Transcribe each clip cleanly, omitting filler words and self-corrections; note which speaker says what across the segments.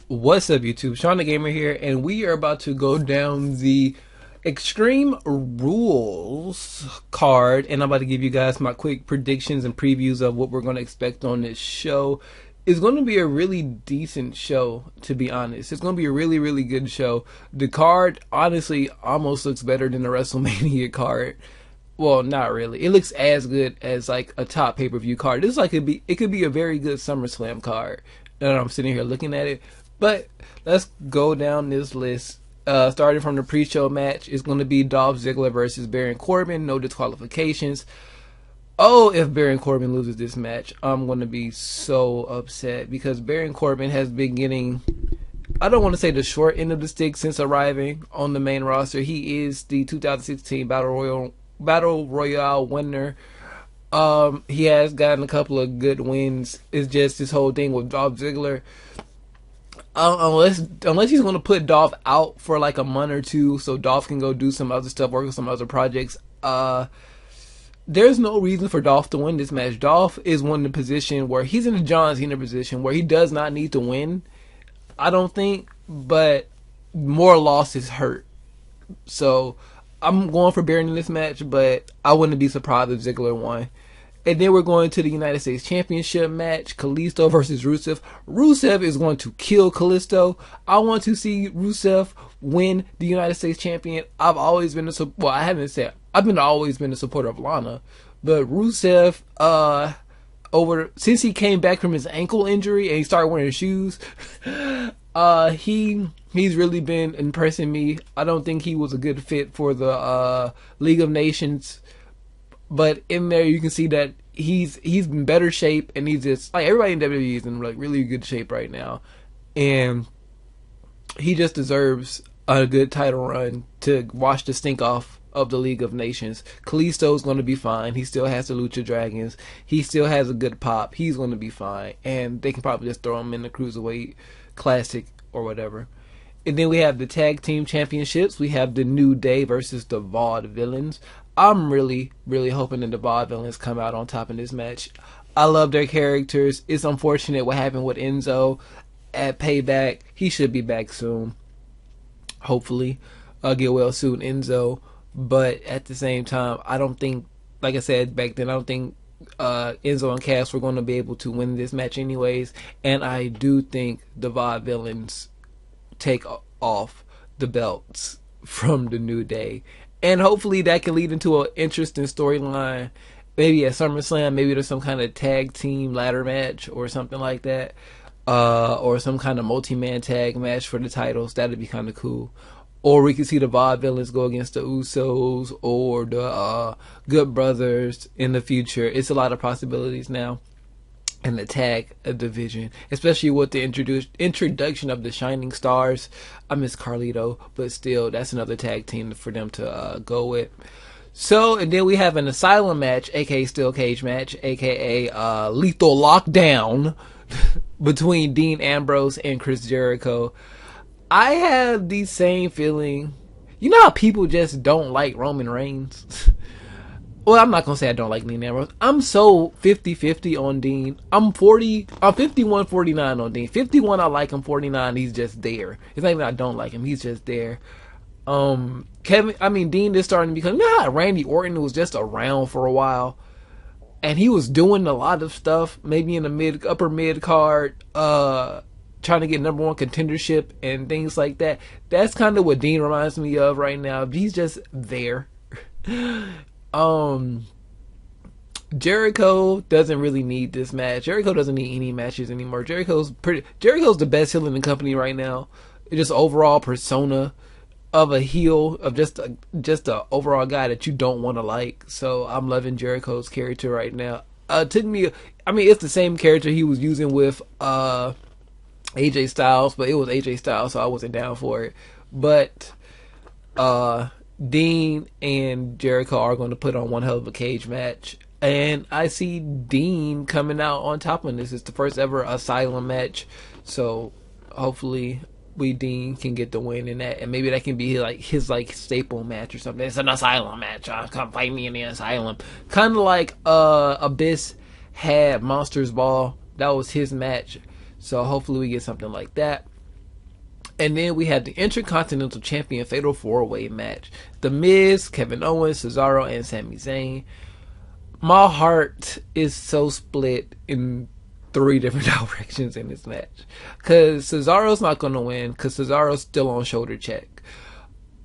Speaker 1: What's up, YouTube? Shawn DaGamer here, and we are about to go down the Extreme Rules card, and I'm about to give you guys my quick predictions and previews of what we're going to expect on this show. It's going to be a really decent show, to be honest. It's going to be a really, really good show. The card, honestly, almost looks better than the WrestleMania card. Well, not really. It looks as good as like a top pay-per-view card. This is like it could be a very good SummerSlam card. And I'm sitting here looking at it. But let's go down this list. Starting from the pre-show match, it's going to be Dolph Ziggler versus Baron Corbin. No disqualifications. Oh, if Baron Corbin loses this match, I'm going to be so upset because Baron Corbin has been getting, I don't want to say the short end of the stick since arriving on the main roster. He is the 2016 Battle Royale winner. He has gotten a couple of good wins. It's just this whole thing with Dolph Ziggler. Unless he's going to put Dolph out for like a month or two so Dolph can go do some other stuff, work on some other projects. There's no reason for Dolph to win this match. Dolph is in the position where he's in the John Cena position where he does not need to win, I don't think, but more losses hurt. So I'm going for Baron in this match, but I wouldn't be surprised if Ziggler won. And then we're going to the United States Championship match, Kalisto versus Rusev. Rusev is going to kill Kalisto. I want to see Rusev win the United States Champion. I've always been always been a supporter of Lana, but Rusev, since he came back from his ankle injury and he started wearing shoes, he's really been impressing me. I don't think he was a good fit for the League of Nations. But in there, you can see that he's in better shape, and he's just like everybody in WWE is in like really good shape right now, and he just deserves a good title run to wash the stink off of the League of Nations. Kalisto is going to be fine. He still has the Lucha Dragons. He still has a good pop. He's going to be fine, and they can probably just throw him in the Cruiserweight Classic or whatever. And then we have the Tag Team Championships. We have the New Day versus the Vaudevillians. I'm really, really hoping that the Vaudevillians come out on top in this match. I love their characters. It's unfortunate what happened with Enzo at Payback. He should be back soon. Hopefully. Get well soon, Enzo. But at the same time, I don't think, like I said back then, I don't think Enzo and Cass were going to be able to win this match anyways. And I do think the Vaudevillians take off the belts from the New Day. And hopefully that can lead into an interesting storyline. Maybe at SummerSlam, maybe there's some kind of tag team ladder match or something like that. Or some kind of multi-man tag match for the titles. That'd be kind of cool. Or we could see the Vaudevillains go against the Usos or the Good Brothers in the future. It's a lot of possibilities now in the tag division, especially with the introduction of the Shining Stars. I miss Carlito, but still, that's another tag team for them to go with. So, and then we have an Asylum match, aka Steel Cage match, aka Lethal Lockdown between Dean Ambrose and Chris Jericho. I have the same feeling. You know how people just don't like Roman Reigns? Well, I'm not going to say I don't like Dean Ambrose. I'm so 50-50 on Dean. I'm 51-49 on Dean. 51 I like him, 49 he's just there. It's not even I don't like him, he's just there. Dean is starting to become, you know how Randy Orton was just around for a while? And he was doing a lot of stuff, maybe in the upper mid card, trying to get number one contendership and things like that. That's kind of what Dean reminds me of right now. He's just there. Jericho doesn't really need this match. Jericho doesn't need any matches anymore. Jericho's the best heel in the company right now. Just overall persona of a heel, of just a overall guy that you don't want to like. So I'm loving Jericho's character right now. It's the same character he was using with AJ Styles, but it was AJ Styles, so I wasn't down for it. But Dean and Jericho are going to put on one hell of a cage match, and I see Dean coming out on top of this. It's the first ever Asylum match, so hopefully Dean can get the win in that, and maybe that can be like his staple match or something. It's an Asylum match. Come fight me in the Asylum, kind of like Abyss had Monsters Ball. That was his match, so hopefully we get something like that. And then we had the Intercontinental Champion Fatal 4-Way match. The Miz, Kevin Owens, Cesaro, and Sami Zayn. My heart is so split in 3 different directions in this match. Because Cesaro's not going to win, because Cesaro's still on shoulder check.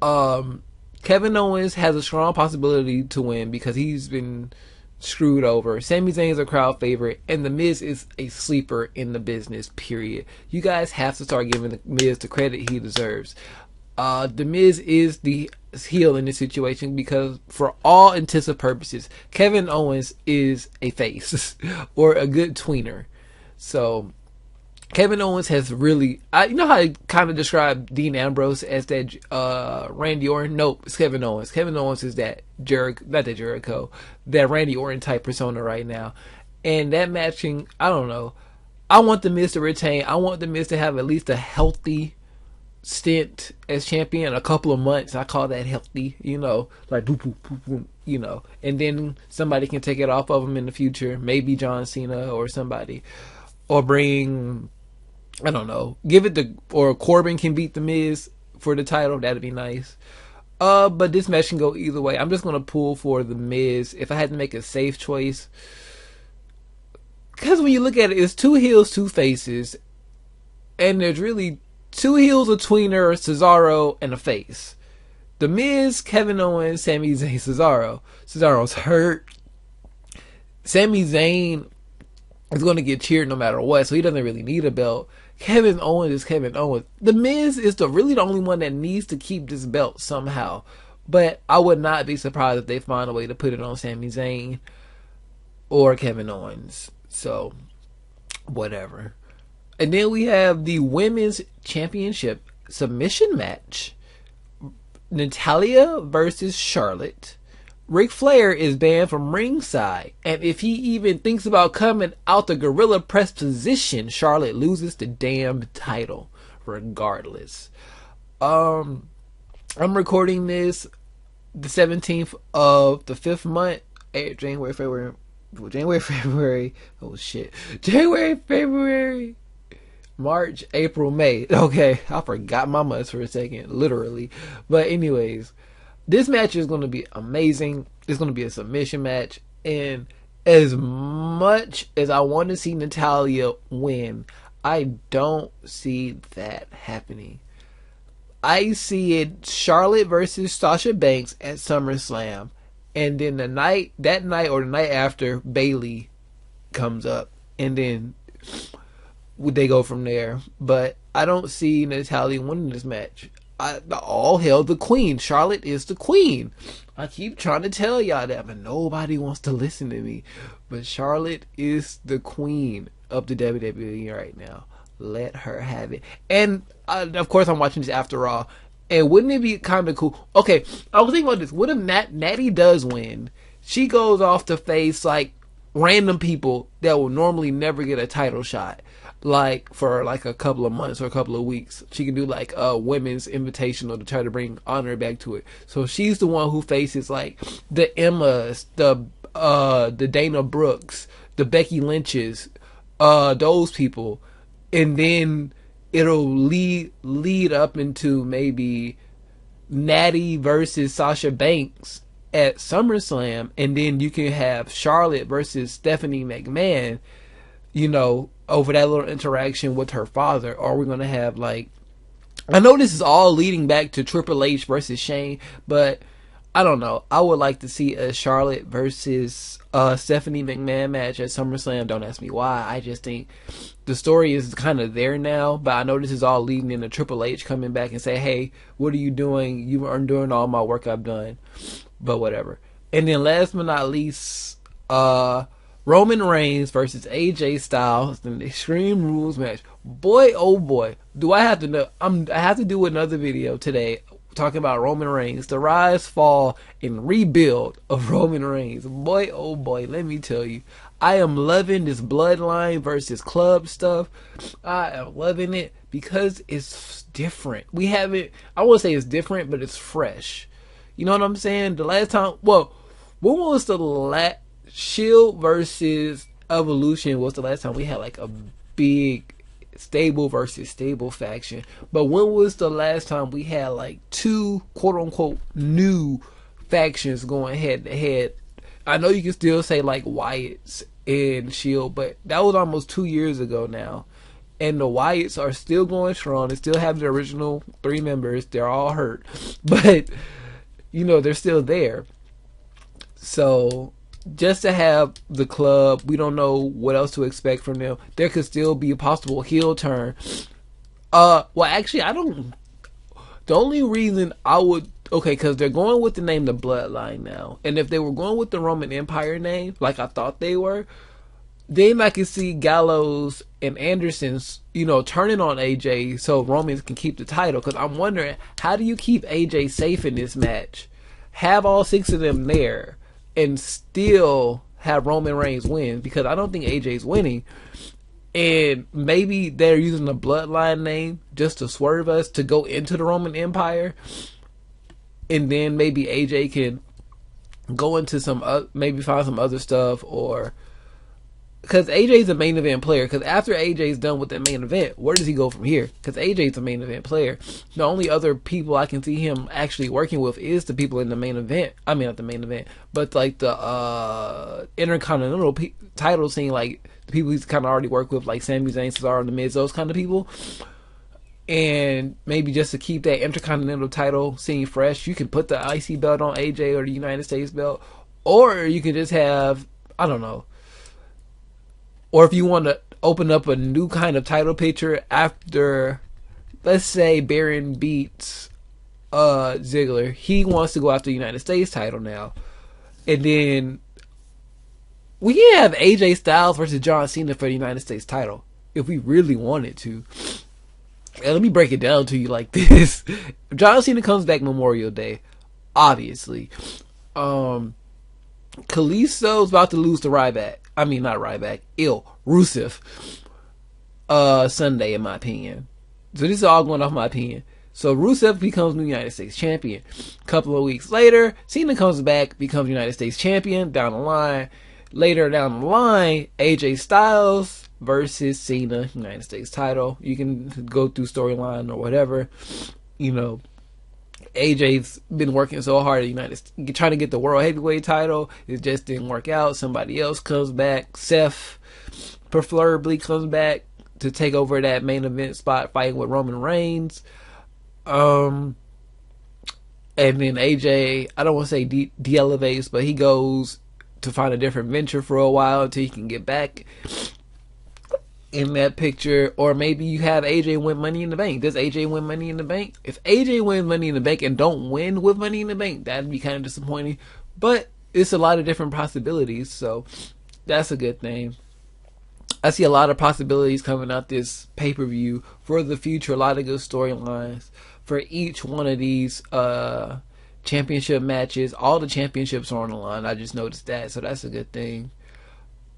Speaker 1: Kevin Owens has a strong possibility to win because he's been screwed over. Sami Zayn is a crowd favorite, and The Miz is a sleeper in the business, period. You guys have to start giving The Miz the credit he deserves. The Miz is the heel in this situation because, for all intents and purposes, Kevin Owens is a face or a good tweener. So Kevin Owens has really, you know how I kind of described Dean Ambrose as that Randy Orton? Nope, it's Kevin Owens. Kevin Owens is that that Randy Orton type persona right now. And that matching, I don't know. I want The Miz to retain. I want The Miz to have at least a healthy stint as champion, a couple of months. I call that healthy, you know, like boop, boop, boop, boop, you know. And then somebody can take it off of him in the future. Maybe John Cena or somebody. Or bring, I don't know, or Corbin can beat The Miz for the title. That'd be nice. But this match can go either way. I'm just going to pull for The Miz if I had to make a safe choice. Because when you look at it, it's 2 heels, 2 faces. And there's really 2 heels, a tweener, Cesaro, and a face. The Miz, Kevin Owens, Sami Zayn, Cesaro. Cesaro's hurt. Sami Zayn is going to get cheered no matter what, so he doesn't really need a belt. Kevin Owens is Kevin Owens. The Miz is really the only one that needs to keep this belt somehow. But I would not be surprised if they find a way to put it on Sami Zayn or Kevin Owens. So, whatever. And then we have the Women's Championship submission match. Natalya versus Charlotte. Ric Flair is banned from ringside, and if he even thinks about coming out the gorilla press position, Charlotte loses the damn title regardless. I'm recording this the 17th of the 5th month, January, February, March, April, May. Okay, I forgot my months for a second, literally. But anyways, this match is going to be amazing. It's going to be a submission match. And as much as I want to see Natalya win, I don't see that happening. I see it Charlotte versus Sasha Banks at SummerSlam. And then the night after, Bayley comes up. And then they go from there. But I don't see Natalya winning this match. All hail the queen. Charlotte is the queen. I keep trying to tell y'all that, but nobody wants to listen to me. But Charlotte is the queen of the WWE right now. Let her have it. And of course, I'm watching this after all. And wouldn't it be kind of cool? Okay, I was thinking about this. What if Natty does win? She goes off to face like random people that will normally never get a title shot. Like for like a couple of months or a couple of weeks. She can do like a women's invitational to try to bring honor back to it. So she's the one who faces like the Emmas, the Dana Brooks, the Becky Lynches, those people. And then it'll lead up into maybe Natty versus Sasha Banks at SummerSlam, and then you can have Charlotte versus Stephanie McMahon, you know, over that little interaction with her father. Or we're gonna have like, I know this is all leading back to Triple H versus Shane, but I don't know. I would like to see a Charlotte versus Stephanie McMahon match at SummerSlam. Don't ask me why. I just think the story is kind of there now. But I know this is all leading into Triple H coming back and say, hey, what are you doing? You aren't doing all my work I've done. But whatever. And then last but not least, Roman Reigns versus AJ Styles in the Extreme Rules match. Boy, oh boy, do I have to know. I have to do another video today talking about Roman Reigns, the rise, fall, and rebuild of Roman Reigns. Boy, oh boy, let me tell you, I am loving this bloodline versus club stuff. I am loving it because it's different. We haven't, I won't say it's different, but it's fresh. You know what I'm saying? The last time, well, when was the last Shield versus Evolution was the last time we had like a big stable versus stable faction. But when was the last time we had like two quote unquote new factions going head to head? I know you can still say like Wyatt's and Shield, but that was almost 2 years ago now. And the Wyatts are still going strong. They still have the original 3 members. They're all hurt. But, you know, they're still there. So, just to have the club, we don't know what else to expect from them. There could still be a possible heel turn. Well, actually, I don't... The only reason I would... Okay, because they're going with the name The Bloodline now. And if they were going with the Roman Empire name, like I thought they were... Then I can see Gallows and Anderson's, you know, turning on AJ so Roman can keep the title. Because I'm wondering, how do you keep AJ safe in this match? Have all 6 of them there and still have Roman Reigns win? Because I don't think AJ's winning. And maybe they're using the Bloodline name just to swerve us to go into the Roman Empire. And then maybe AJ can go into some, maybe find some other stuff, or... Because AJ's a main event player. Because after AJ's done with that main event, where does he go from here? Because AJ's a main event player. The only other people I can see him actually working with is the people in the main event. I mean, not the main event, but like the Intercontinental title scene, like the people he's kind of already worked with, like Sami Zayn, Cesaro, and The Miz, those kind of people. And maybe just to keep that Intercontinental title scene fresh, you can put the IC belt on AJ or the United States belt. Or you can just have, I don't know. Or if you want to open up a new kind of title picture after, let's say, Baron beats Ziggler. He wants to go after the United States title now. And then we can have AJ Styles versus John Cena for the United States title if we really wanted to. And let me break it down to you like this. If John Cena comes back Memorial Day, obviously. Kalisto's about to lose to Ryback. I mean, not Ryback. Rusev. Sunday, in my opinion. So this is all going off my opinion. So Rusev becomes the United States champion. A couple of weeks later, Cena comes back, becomes United States champion. Down the line, later down the line, AJ Styles versus Cena, United States title. You can go through storyline or whatever. You know, AJ's been working so hard at trying to get the World Heavyweight title. It just didn't work out. Somebody else comes back. Seth preferably comes back to take over that main event spot, fighting with Roman Reigns. And then AJ, I don't want to say de-elevates, but he goes to find a different venture for a while until he can get back in that picture. Or maybe you have AJ win Money in the Bank. Does AJ win Money in the Bank? If AJ wins Money in the Bank and don't win with Money in the Bank, that'd be kind of disappointing. But it's a lot of different possibilities, so that's a good thing. I see a lot of possibilities coming out this pay-per-view for the future. A lot of good storylines for each one of these championship matches. All the championships are on the line. I just noticed that, so that's a good thing.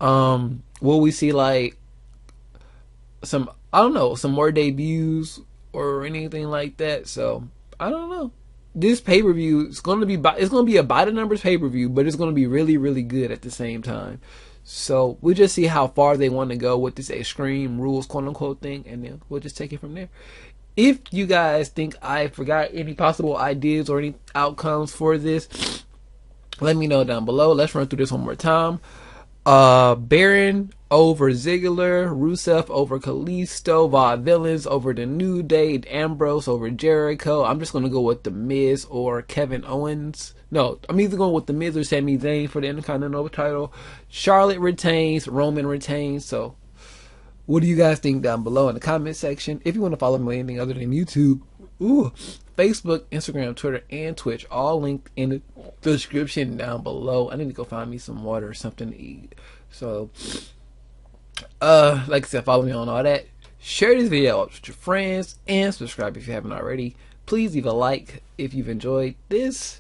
Speaker 1: Will we see like some more debuts or anything like that? So I don't know. This pay-per-view is going to be a by the numbers pay-per-view, but it's going to be really, really good at the same time. So we'll just see how far they want to go with this Extreme Rules quote unquote thing, and then we'll just take it from there. If you guys think I forgot any possible ideas or any outcomes for this, let me know down below. Let's run through this one more time. Baron over Ziggler, Rusev over Kalisto, Vaudevillians over The New Day, Ambrose over Jericho. I'm just going to go with The Miz or Kevin Owens. No, I'm either going with The Miz or Sami Zayn for the Intercontinental title. Charlotte retains, Roman retains. So what do you guys think down below in the comment section? If you want to follow me on anything other than YouTube, Facebook, Instagram, Twitter, and Twitch, all linked in the description down below. I need to go find me some water or something to eat. So, like I said, follow me on all that. Share this video out with your friends and subscribe if you haven't already. Please leave a like if you've enjoyed this.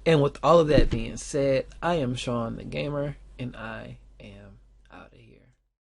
Speaker 1: And with all of that being said, I am Shawn DaGamer, and I